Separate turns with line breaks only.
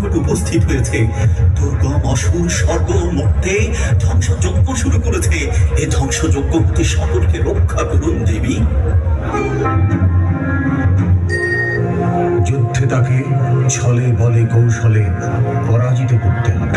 নিকট উপস্থিত হয়েছে। দুর্গম অসুর স্বর্গ মর্তে ধ্বংসযজ্ঞ শুরু করেছে। এ ধ্বংসযজ্ঞ হতে সকলকে রক্ষা করুন দেবী।
যুদ্ধে তাকে ছলে বলে কৌশলে পরাজিত করতে হবে।